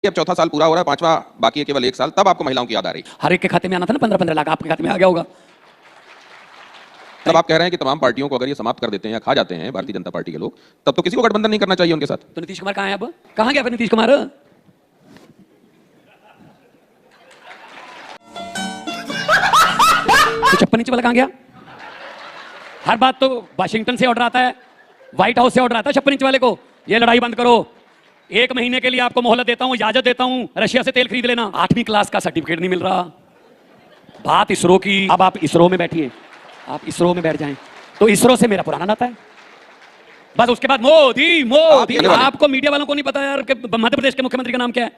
अब चौथा साल पूरा हो रहा है, पांचवा बाकी है केवल 1 साल, तब आपको महिलाओं की याद आ रही। हर एक के खाते में आना था ना 15-15 लाख, आपके खाते में आ गया होगा। तब आप कह रहे हैं कि तमाम पार्टियों को अगर ये समाप्त कर देते हैं या खा जाते हैं भारतीय जनता पार्टी के लोग, तब तो किसी को गठबंधन नहीं करना चाहिए उनके साथ। तो नीतीश कुमार कहां है अब? कहां गया फिर नीतीश कुमार? तो 56 इंच वाला कहां गया? हर बात तो वाशिंगटन से ऑर्डर आता है, व्हाइट हाउस से ऑर्डर आता है 56 इंच वाले को, ये लड़ाई बंद करो, 1 महीने के लिए आपको मोहलत देता हूं, इजाजत देता हूं, रशिया से तेल खरीद लेना। 8वीं क्लास का सर्टिफिकेट नहीं मिल रहा। बात इसरो की, अब आप इसरो में बैठिए, आप इसरो में बैठ जाएं, तो इसरो से मेरा पुराना नाता है। बस उसके बाद मोदी मोदी। आपको मीडिया वालों को नहीं पता यार कि मध्य प्रदेश के मुख्यमंत्री का नाम क्या है?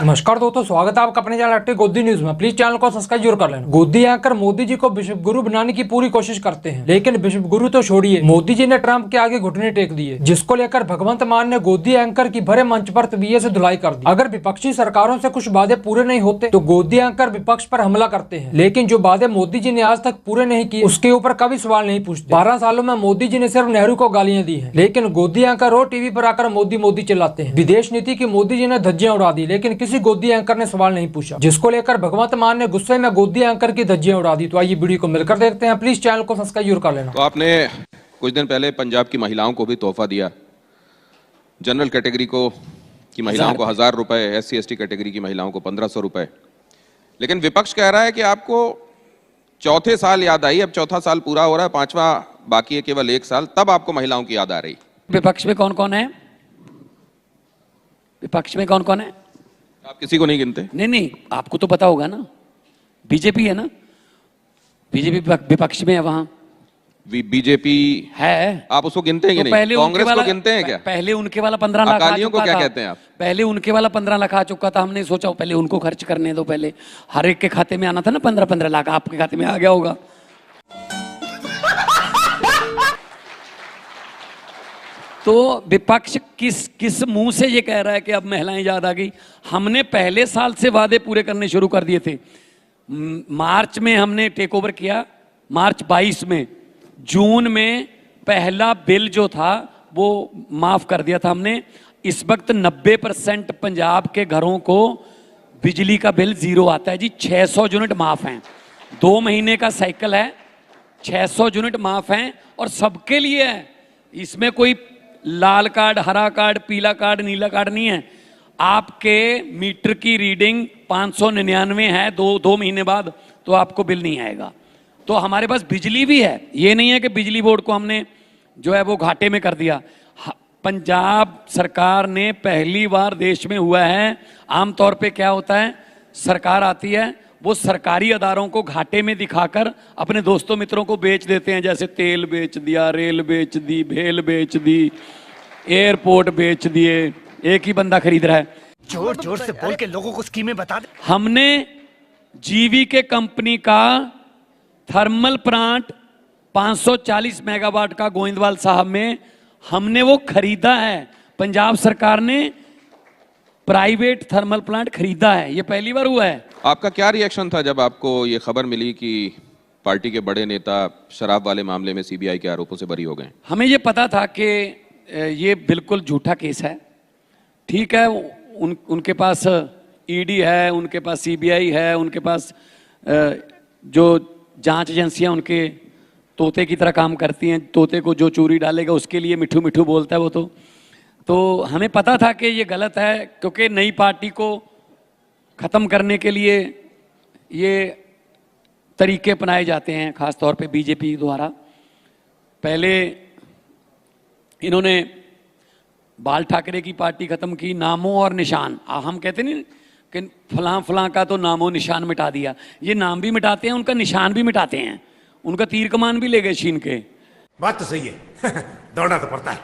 नमस्कार दोस्तों, स्वागत है आपका अपने चैनल एक्टिव गोदी न्यूज में। प्लीज चैनल को सब्सक्राइब जरूर कर लेना। गोदी आकर मोदी जी को विश्व गुरु बनाने की पूरी कोशिश करते हैं, लेकिन विश्व गुरु तो छोड़िए, मोदी जी ने ट्रंप के आगे घुटने टेक दिए, जिसको लेकर भगवंत मान ने गोदी एंकर की भरे मंच पर तबीयत से धुलाई कर दी। अगर विपक्षी सरकारों से कुछ वादे पूरे नहीं होते तो गोदी एंकर विपक्ष पर हमला करते हैं, लेकिन जो वादे मोदी जी ने आज तक पूरे नहीं किए उसके ऊपर कभी सवाल नहीं पूछते। 12 सालों में मोदी जी ने सिर्फ नेहरू को गालियां दी है, लेकिन गोदी एंकर रोज टीवी पर आकर मोदी मोदी चिल्लाते हैं। विदेश नीति की मोदी जी ने धज्जियां उड़ा दी, लेकिन किसी गोदी एंकर ने सवाल नहीं पूछा, जिसको लेकर भगवंत मान ने गुस्से में गोदी एंकर की धज्जियां उड़ा दी। तो आइए वीडियो को मिलकर देखते हैं। प्लीज चैनल को सब्सक्राइब जरूर कर लेना। तो आपने कुछ दिन पहले पंजाब की महिलाओं को भी तोहफा दिया, जनरल कैटेगरी को की महिलाओं को 1000 रुपए, SC/ST कैटेगरी की महिलाओं को 1500 रुपए। लेकिन विपक्ष कह रहा है कि आपको चौथे साल याद आई, अब चौथा साल पूरा हो रहा है, पांचवा बाकी है केवल 1 साल, तब आपको महिलाओं की याद आ रही। विपक्ष में कौन कौन है? विपक्ष में कौन कौन है? आप किसी को नहीं गिनते? नहीं, आपको तो पता होगा ना, बीजेपी है ना, बीजेपी विपक्ष में है, वहां बीजेपी है। आप उसको गिनते हैं कि तो नहीं? कांग्रेस को गिनते हैं क्या? पहले उनके वाला 15 लाख अकालियों को क्या कहते हैं आप? पहले उनके वाला 15 लाख आ चुका था, हमने सोचा पहले उनको खर्च करने दो, पहले हर एक के खाते में आना था ना 15-15 लाख, आपके खाते में आ गया होगा। तो विपक्ष किस मुंह से ये कह रहा है कि अब महिलाएं याद आ गई? हमने पहले साल से वादे पूरे करने शुरू कर दिए थे। मार्च में हमने टेक ओवर किया, मार्च 22 में, जून में पहला बिल जो था वो माफ कर दिया था हमने। इस वक्त 90% पंजाब के घरों को बिजली का बिल 0 आता है जी। 600 यूनिट माफ हैं, 2 महीने का साइकिल है, 600 यूनिट माफ हैं और सबके लिए है। इसमें कोई लाल कार्ड, हरा कार्ड, पीला कार्ड, नीला कार्ड नहीं है। आपके मीटर की रीडिंग 599 है 2 महीने बाद, तो आपको बिल नहीं आएगा। तो हमारे पास बिजली भी है, ये नहीं है कि बिजली बोर्ड को हमने जो है वो घाटे में कर दिया। पंजाब सरकार ने पहली बार देश में हुआ है, आमतौर पे क्या होता है, सरकार आती है, वो सरकारी अदारों को घाटे में दिखाकर अपने दोस्तों मित्रों को बेच देते हैं, जैसे तेल बेच दिया, रेल बेच दी, भेल बेच दी, एयरपोर्ट बेच दिए, एक ही बंदा खरीद रहा है। जोर जोर से बोल के लोगों को स्कीमें बता दे। हमने जीवीके कंपनी का थर्मल प्लांट 540 मेगावाट का गोविंदवाल साहब में हमने वो खरीदा है। पंजाब सरकार ने प्राइवेट थर्मल प्लांट खरीदा है, ये पहली बार हुआ है। आपका क्या रिएक्शन था जब आपको ये खबर मिली कि पार्टी के बड़े नेता शराब वाले मामले में CBI के आरोपों से बरी हो गए? हमें ये पता था कि ये बिल्कुल झूठा केस है। ठीक है, उनके पास ED है, उनके पास CBI है, उनके पास जो जांच एजेंसियां उनके तोते की तरह काम करती हैं। तोते को जो चूरी डालेगा उसके लिए मिठू मिठू बोलता है वो। तो हमें पता था कि ये गलत है, क्योंकि नई पार्टी को ख़त्म करने के लिए ये तरीके अपनाए जाते हैं, ख़ासतौर पे बीजेपी द्वारा। पहले इन्होंने बाल ठाकरे की पार्टी ख़त्म की, नामों और निशान। हम कहते नहीं कि फलां फलां का तो नामों निशान मिटा दिया, ये नाम भी मिटाते हैं, उनका निशान भी मिटाते हैं, उनका तीर कमान भी ले गए छीन के। बात तो सही है दौड़ना तो पड़ता है।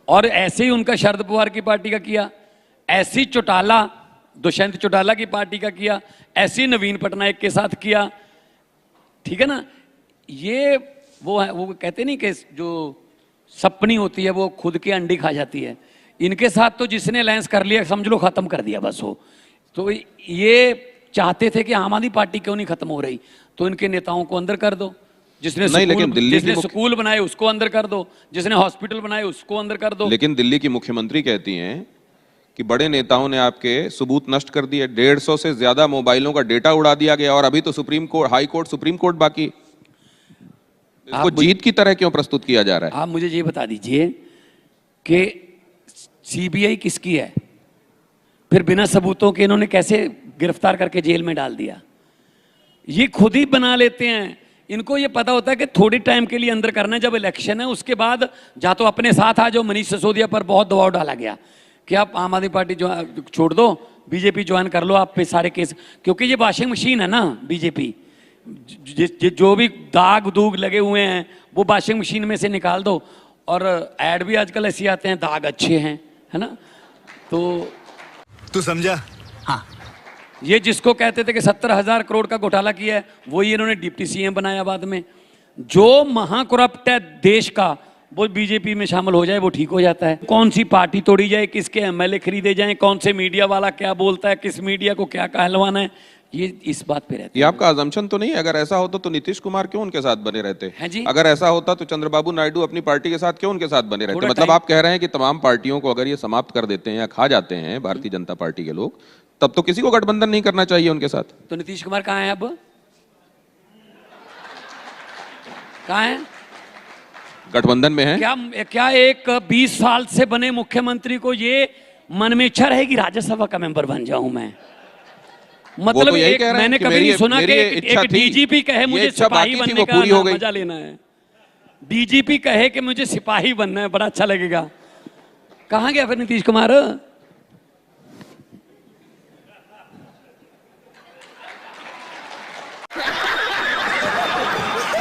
और ऐसे ही उनका शरद पवार की पार्टी का किया, ऐसी चौटाला, दुष्यंत चौटाला की पार्टी का किया, ऐसी नवीन पटनायक के साथ किया। ठीक है ना, ये वो है, वो कहते नहीं कि जो सपनी होती है वो खुद के अंडी खा जाती है। इनके साथ तो जिसने अलायंस कर लिया समझ लो खत्म कर दिया बस हो। तो ये चाहते थे कि आम आदमी पार्टी क्यों नहीं खत्म हो रही, तो इनके नेताओं को अंदर कर दो, जिसने स्कूल बनाए उसको अंदर कर दो, जिसने हॉस्पिटल बनाए उसको अंदर कर दो। लेकिन दिल्ली की मुख्यमंत्री कहती हैं कि बड़े नेताओं ने आपके सबूत नष्ट कर दिए, 150 से ज्यादा मोबाइलों का डेटा उड़ा दिया गया, और अभी तो supreme court, high court, supreme court बाकी। इसको जीत की तरह क्यों प्रस्तुत किया जा रहा है? आप मुझे ये बता दीजिए कि सीबीआई किसकी है, फिर बिना सबूतों के इन्होंने कैसे गिरफ्तार करके जेल में डाल दिया? ये खुद ही बना लेते हैं। इनको ये पता होता है कि थोड़ी टाइम के लिए अंदर करना है, जब इलेक्शन है उसके बाद जा तो अपने साथ आ जाओ। मनीष सिसोदिया पर बहुत दबाव डाला गया कि आप आम आदमी पार्टी जो छोड़ दो, बीजेपी ज्वाइन कर लो, आप पे सारे केस, क्योंकि ये वॉशिंग मशीन है ना बीजेपी। जो भी दाग दूग लगे हुए हैं वो वॉशिंग मशीन में से निकाल दो, और ऐड भी आजकल ऐसे आते हैं दाग अच्छे हैं, है ना? तो तू समझा? हाँ। ये जिसको कहते थे कि 70,000 करोड़ का घोटाला किया है, वही इन्होंने डिप्टी सीएम बनाया बाद में। जो महाकरप्ट है देश का, वो बीजेपी में शामिल हो जाए वो ठीक हो जाता है। कौन सी पार्टी तोड़ी जाए, किसके एमएलए खरीदे जाएं, कौन से मीडिया वाला क्या बोलता है, किस मीडिया को क्या कहलवाना है, ये इस बात पे रहता है। ये आपका अजम्पशन तो नहीं? अगर ऐसा होता तो नीतीश कुमार क्यों उनके साथ बने रहते हैं जी? अगर ऐसा होता तो चंद्रबाबू नायडू अपनी पार्टी के साथ क्यों उनके साथ बने रहते? मतलब आप कह रहे हैं कि तमाम पार्टियों को अगर ये समाप्त कर देते हैं या खा जाते हैं भारतीय जनता पार्टी के लोग, तब तो किसी को गठबंधन नहीं करना चाहिए उनके साथ। तो नीतीश कुमार कहाँ है? अब कहाँ है? गठबंधन में है क्या एक 20 साल से बने मुख्यमंत्री को ये मन में इच्छा रहेगी राज्यसभा का मेंबर बन जाऊं मैं? मतलब तो मैंने कभी नहीं सुना कि एक डीजीपी कहे मुझे सिपाही बनने का मजा लेना है। डीजीपी कहे कि मुझे सिपाही बनना है, बड़ा अच्छा लगेगा। कहां गया फिर नीतीश कुमार?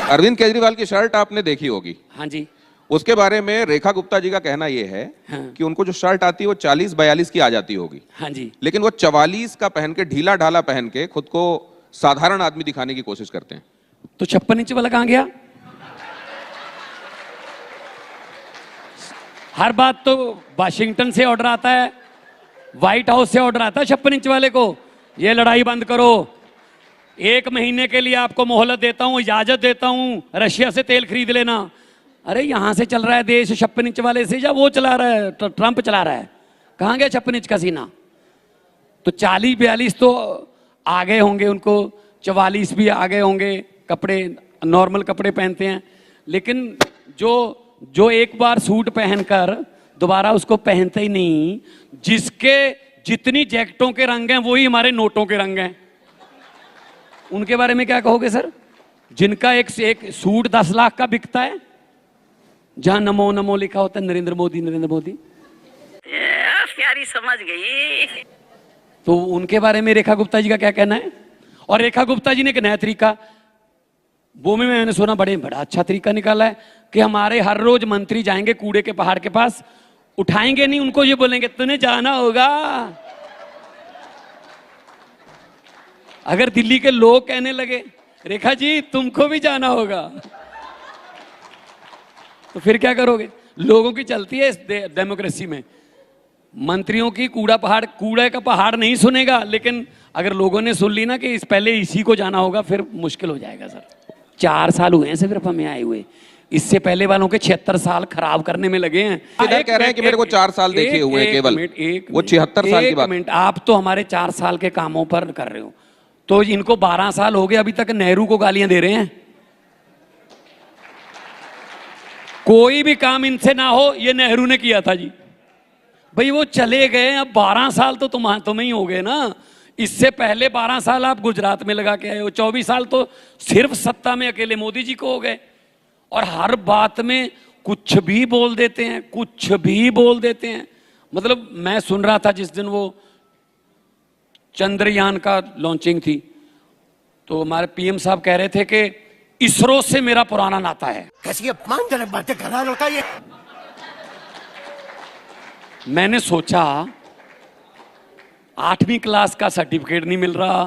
अरविंद केजरीवाल की शर्ट आपने देखी होगी। हाँ जी। उसके बारे में रेखा गुप्ता जी का कहना यह है कि उनको जो शर्ट आती है वो 40-42 की आ जाती होगी। हाँ जी। लेकिन वो 44 का पहन के, ढीला ढाला पहन के खुद को साधारण आदमी दिखाने की कोशिश करते हैं। तो 56 इंच वाला कहां गया? हर बात तो वाशिंगटन से ऑर्डर आता है, व्हाइट हाउस से ऑर्डर आता है 56 इंच वाले को, ये लड़ाई बंद करो, 1 महीने के लिए आपको मोहलत देता हूं, इजाजत देता हूं, रशिया से तेल खरीद लेना। अरे यहां से चल रहा है देश 56 इंच वाले से, या वो चला रहा है, ट्रंप चला रहा है? कहां गया 56 इंच का सीना? तो 40-42 तो आ गए होंगे, उनको 44 भी आ गए होंगे। कपड़े नॉर्मल कपड़े पहनते हैं, लेकिन जो एक बार सूट पहनकर दोबारा उसको पहनते ही नहीं, जिसके जितनी जैकेटों के रंग हैं वही हमारे नोटों के रंग हैं, उनके बारे में क्या कहोगे सर? जिनका एक सूट 10 लाख का बिकता है, जहां नमो नमो लिखा होता है, नरेंद्र मोदी नरेंद्र मोदी, प्यारी समझ गई। तो उनके बारे में रेखा गुप्ता जी का क्या कहना है? और रेखा गुप्ता जी ने एक नया तरीका, वो में मैंने सुना बड़ा अच्छा तरीका निकाला है कि हमारे हर रोज मंत्री जाएंगे कूड़े के पहाड़ के पास, उठाएंगे नहीं उनको, ये बोलेंगे तुम्हें जाना होगा। अगर दिल्ली के लोग कहने लगे रेखा जी तुमको भी जाना होगा, तो फिर क्या करोगे? लोगों की चलती है इस डेमोक्रेसी में, मंत्रियों की कूड़े का पहाड़ नहीं सुनेगा, लेकिन अगर लोगों ने सुन ली ना कि पहले इसी को जाना होगा, फिर मुश्किल हो जाएगा सर। 4 साल हुए हैं सिर्फ हमें आए हुए, इससे पहले वालों के 76 साल खराब करने में लगे हैं। इधर कह रहे हैं कि मेरे को 4 साल देखे हुए हैं केवल, वो 76 साल की बात। आप तो हमारे 4 साल के कामों पर कर रहे हो, तो इनको 12 साल हो गए, अभी तक नेहरू को गालियां दे रहे हैं। कोई भी काम इनसे ना हो, ये नेहरू ने किया था जी। भाई वो चले गए, अब 12 साल तो तुम्हें ही हो गए ना। इससे पहले 12 साल आप गुजरात में लगा के आए हो, 24 साल तो सिर्फ सत्ता में अकेले मोदी जी को हो गए, और हर बात में कुछ भी बोल देते हैं, कुछ भी बोल देते हैं। मतलब मैं सुन रहा था जिस दिन वो चंद्रयान का लॉन्चिंग थी, तो हमारे पीएम साहब कह रहे थे कि इसरो से मेरा पुराना नाता है। कैसी अपमानजनक बातें कर रहा है लड़का ये। मैंने सोचा 8वीं क्लास का सर्टिफिकेट नहीं मिल रहा,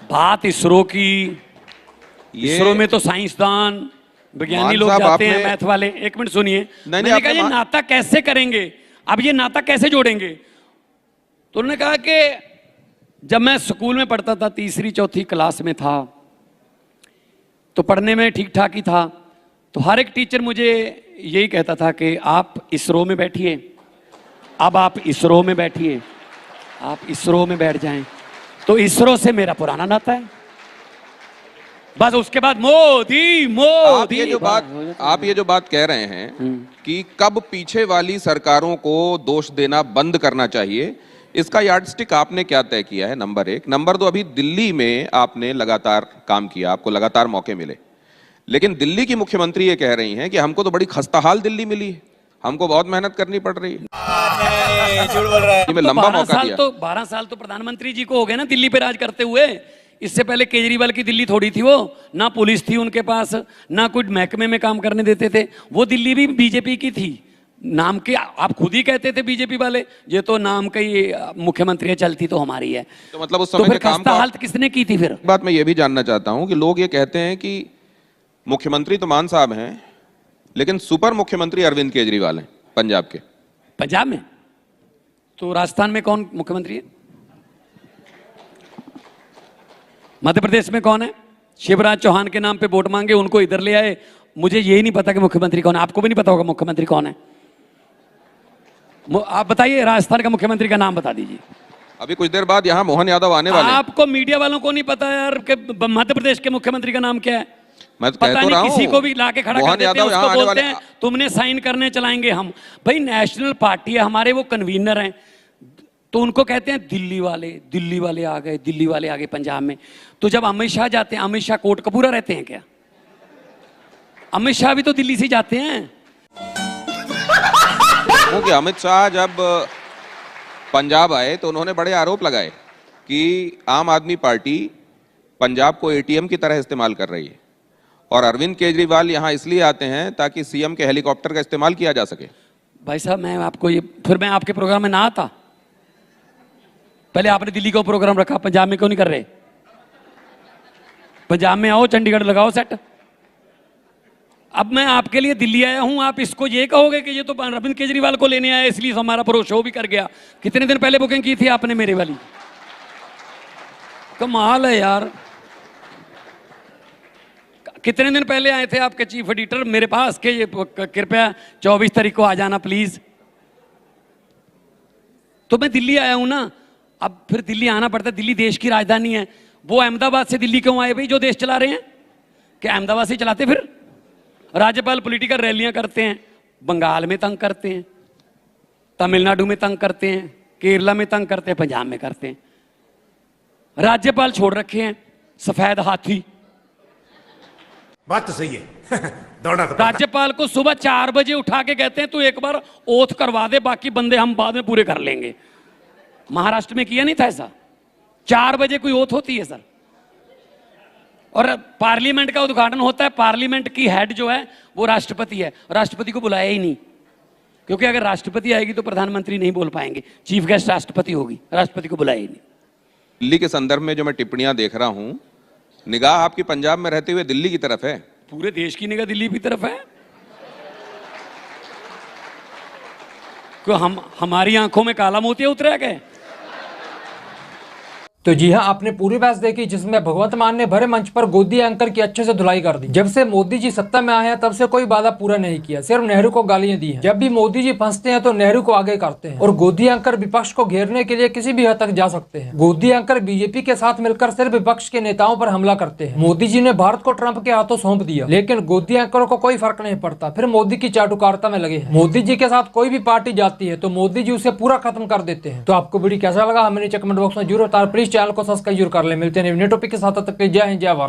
बात इसरो की, इसरो में तो साइंसदान विज्ञानी लोग जाते हैं, मैथ वाले। एक मिनट सुनिए, मैंने कहा ये नाता कैसे करेंगे, अब ये नाता कैसे जोड़ेंगे? तो उन्होंने कहा कि जब मैं स्कूल में पढ़ता था, 3री-4थी क्लास में था, तो पढ़ने में ठीक ठाक ही था, तो हर एक टीचर मुझे यही कहता था कि आप इसरो में बैठिए, अब आप इसरो में बैठिए, आप इसरो में बैठ जाएं तो इसरो से मेरा पुराना नाता है। बस उसके बाद मोदी मोदी। आप ये जो बात कह रहे हैं कि कब पीछे वाली सरकारों को दोष देना बंद करना चाहिए, इसका यार्डस्टिक आपने क्या तय किया है? नंबर एक। नंबर दो, अभी दिल्ली में आपने लगातार काम किया, आपको लगातार मौके मिले, लेकिन दिल्ली की मुख्यमंत्री ये कह रही हैं कि हमको तो बड़ी खस्ताहाल दिल्ली मिली है, हमको बहुत मेहनत करनी पड़ रही है। झूठ बोल रहा है। में लंबा मौका दिया। 12 साल तो प्रधानमंत्री जी को हो गए ना दिल्ली पे राज करते हुए। इससे पहले केजरीवाल की दिल्ली थोड़ी थी, वो ना पुलिस थी उनके पास, ना कुछ महकमे में काम करने देते थे। वो दिल्ली भी बीजेपी की थी, नाम के आप खुद ही कहते थे बीजेपी वाले, ये तो नाम का ही मुख्यमंत्री है, चलती तो हमारी है। तो मतलब उस समय के काम को हालत किसने की थी फिर? बात मैं ये भी जानना चाहता हूं कि लोग ये कहते हैं कि मुख्यमंत्री तो मान साहब हैं, लेकिन सुपर मुख्यमंत्री अरविंद केजरीवाल हैं पंजाब के। पंजाब में तो राजस्थान में कौन मुख्यमंत्री है? मध्य प्रदेश में कौन है? शिवराज चौहान के नाम पे वोट मांगे, उनको इधर ले आए। मुझे यही नहीं पता कि मुख्यमंत्री कौन है। आपको भी नहीं पता होगा मुख्यमंत्री कौन है? आप बताइए, राजस्थान का मुख्यमंत्री का नाम बता दीजिए। अभी कुछ देर बाद यहाँ मोहन यादव आने वाले हैं। आपको मीडिया वालों को नहीं पता यार कि मध्य प्रदेश के मुख्यमंत्री का नाम क्या है? मैं तो पता कह तो नहीं, रहा हूं, किसी को भी लाके खड़ा कर देते हैं, उसको बोलते हैं तुमने साइन करने चलाएंगे हम। भाई नेशनल पार्टी है हमारे, वो कन्वीनर हैं, तो उनको कहते हैं दिल्ली वाले आ गए, दिल्ली वाले आ गए पंजाब में। तो जब अमित शाह जाते हैं, अमित शाह कोटकपूरा रहते हैं क्या? अमित शाह भी तो दिल्ली से जाते हैं। क्योंकि अमित शाह जब पंजाब आए तो उन्होंने बड़े आरोप लगाए कि आम आदमी पार्टी पंजाब को एटीएम की तरह इस्तेमाल कर रही है, और अरविंद केजरीवाल यहाँ इसलिए आते हैं ताकि सीएम के हेलीकॉप्टर का इस्तेमाल किया जा सके। भाई साहब, मैं आपको ये, फिर मैं आपके प्रोग्राम में ना आता। पहले आपने दिल्ली का प्रोग्राम रखा, पंजाब में क्यों नहीं कर रहे? पंजाब में आओ, चंडीगढ़ लगाओ सेट। अब मैं आपके लिए दिल्ली आया हूं, आप इसको ये कहोगे कि ये तो अरविंद केजरीवाल को लेने आया इसलिए हमारा प्रो शो भी कर गया। कितने दिन पहले बुकिंग की थी आपने मेरे वाली? कमाल है यार। कितने दिन पहले आए थे आपके चीफ एडिटर मेरे पास के ये कृपया 24 तारीख को आ जाना प्लीज। तो मैं दिल्ली आया हूं ना, अब फिर दिल्ली आना पड़ता है, दिल्ली देश की राजधानी है। वो अहमदाबाद से दिल्ली क्यों आए भाई, जो देश चला रहे हैं? क्या अहमदाबाद से चलाते? फिर राज्यपाल पॉलिटिकल रैलियां करते हैं, बंगाल में तंग करते हैं, तमिलनाडु में तंग करते हैं, केरला में तंग करते हैं, पंजाब में करते हैं। राज्यपाल छोड़ रखे हैं सफेद हाथी। बात तो सही है। दौड़ा तो राज्यपाल को सुबह 4 बजे उठा के कहते हैं तू एक बार ओथ करवा दे, बाकी बंदे हम बाद में पूरे कर लेंगे। महाराष्ट्र में किया नहीं था ऐसा? 4 बजे कोई ओथ होती है सर? और पार्लियामेंट का उद्घाटन होता है, पार्लियामेंट की हेड जो है वो राष्ट्रपति है, राष्ट्रपति को बुलाया ही नहीं, क्योंकि अगर राष्ट्रपति आएगी तो प्रधानमंत्री नहीं बोल पाएंगे, चीफ गेस्ट राष्ट्रपति होगी, राष्ट्रपति को बुलाया ही नहीं। दिल्ली के संदर्भ में जो मैं टिप्पणियां देख रहा हूं, निगाह आपकी पंजाब में रहते हुए दिल्ली की तरफ है। पूरे देश की निगाह दिल्ली की तरफ है। क्यों हमारी आंखों में काला मोतिया उतरा गए? तो जी हाँ, आपने पूरी बहस देखी जिसमें भगवंत मान ने भरे मंच पर गोदी एंकर की अच्छे से धुलाई कर दी। जब से मोदी जी सत्ता में आए हैं तब से कोई वादा पूरा नहीं किया, सिर्फ नेहरू को गालियां दी हैं। जब भी मोदी जी फंसते हैं तो नेहरू को आगे करते हैं, और गोदी एंकर विपक्ष को घेरने के लिए किसी भी हद तक जा सकते हैं। गोदी एंकर बीजेपी के साथ मिलकर सिर्फ विपक्ष के नेताओं पर हमला करते हैं। मोदी जी ने भारत को ट्रंप के हाथों सौंप दिया, लेकिन गोदी एंकरों को कोई फर्क नहीं पड़ता, फिर मोदी की चाटुकारिता में लगे हैं। मोदी जी के साथ कोई भी पार्टी जाती है तो मोदी जी उसे पूरा खत्म कर देते हैं। तो आपको वीडियो कैसा लगा हमें नीचे कमेंट बॉक्स में जरूर बता। प्लीज चैनल को सब्सक्राइब कर ले। मिलते हैं नए टॉपिक के साथ, तब तक के लिए जय हिंद, जय भारत।